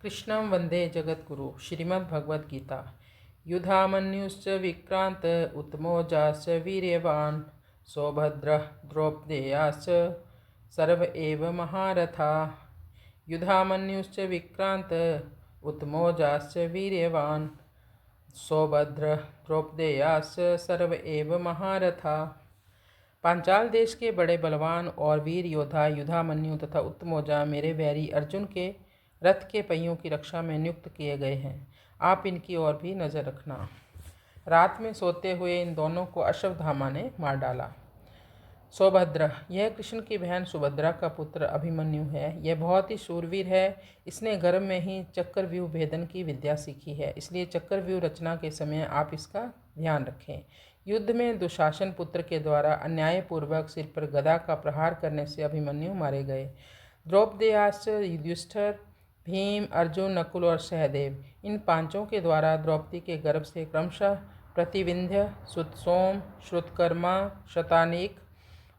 कृष्णं वंदे जगद्गुरु। श्रीमद्भगवद्गीता। युधामन्युश्च विक्रांत उत्तमौजाश्च वीर्यवान् सौभद्रः द्रौपदेयाश्च सर्व एव महारथा। युधामन्युश्च विक्रांत उत्तमौजाश्च वीर्यवान् सौभद्रः द्रौपदेयाश्च सर्व एव महारथा। पांचाल देश के बड़े बलवान और वीर योद्धा युधामन्यु तथा उत्तमौजा मेरे वैरी अर्जुन के रथ के पहियों की रक्षा में नियुक्त किए गए हैं। आप इनकी ओर भी नज़र रखना। रात में सोते हुए इन दोनों को अश्वत्थामा ने मार डाला। सौभद्र, यह कृष्ण की बहन सुभद्रा का पुत्र अभिमन्यु है। यह बहुत ही शूरवीर है। इसने गर्भ में ही चक्रव्यूह भेदन की विद्या सीखी है, इसलिए चक्रव्यूह रचना के समय आप इसका ध्यान रखें। युद्ध में दुशासन पुत्र के द्वारा अन्यायपूर्वक सिर पर गदा का प्रहार करने से अभिमन्यु मारे गए। द्रौपदेयाश्च युधिष्ठिर, भीम, अर्जुन, नकुल और सहदेव, इन पांचों के द्वारा द्रौपदी के गर्भ से क्रमशः प्रतिविंध्य, सुतसोम, श्रुतकर्मा, शतानीक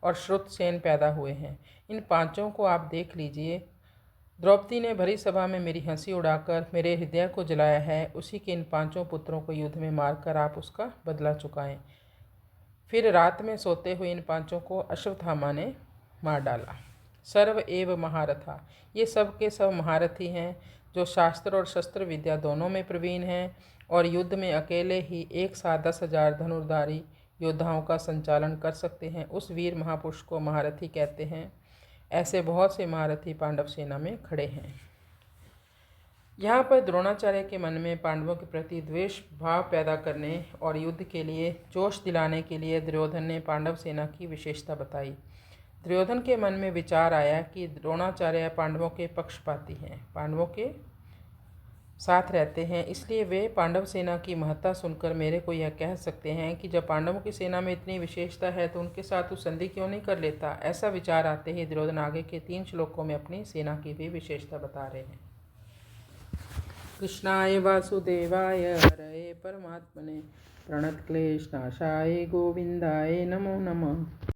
और श्रुतसेन पैदा हुए हैं। इन पांचों को आप देख लीजिए। द्रौपदी ने भरी सभा में मेरी हंसी उड़ाकर मेरे हृदय को जलाया है। उसी के इन पांचों पुत्रों को युद्ध में मारकर आप उसका बदला चुकाएं। फिर रात में सोते हुए इन पांचों को अश्वत्थामा ने मार डाला। सर्व एव महारथा, ये सब के सब महारथी हैं, जो शास्त्र और शस्त्र विद्या दोनों में प्रवीण हैं और युद्ध में अकेले ही एक साथ 10,000 धनुर्धारी योद्धाओं का संचालन कर सकते हैं। उस वीर महापुरुष को महारथी कहते हैं। ऐसे बहुत से महारथी पांडव सेना में खड़े हैं। यहाँ पर द्रोणाचार्य के मन में पांडवों के प्रति द्वेष भाव पैदा करने और युद्ध के लिए जोश दिलाने के लिए दुर्योधन ने पांडव सेना की विशेषता बताई। दुर्योधन के मन में विचार आया कि द्रोणाचार्य पांडवों के पक्षपाती हैं, पांडवों के साथ रहते हैं, इसलिए वे पांडव सेना की महत्ता सुनकर मेरे को यह कह सकते हैं कि जब पांडवों की सेना में इतनी विशेषता है तो उनके साथ तो संधि क्यों नहीं कर लेता। ऐसा विचार आते ही दुर्योधन आगे के 3 श्लोकों में अपनी सेना की भी विशेषता बता रहे हैं। कृष्णाय वासुदेवाय हरये परमात्मने प्रणतक्लेशनाशाय गोविंदाय नमो नमः।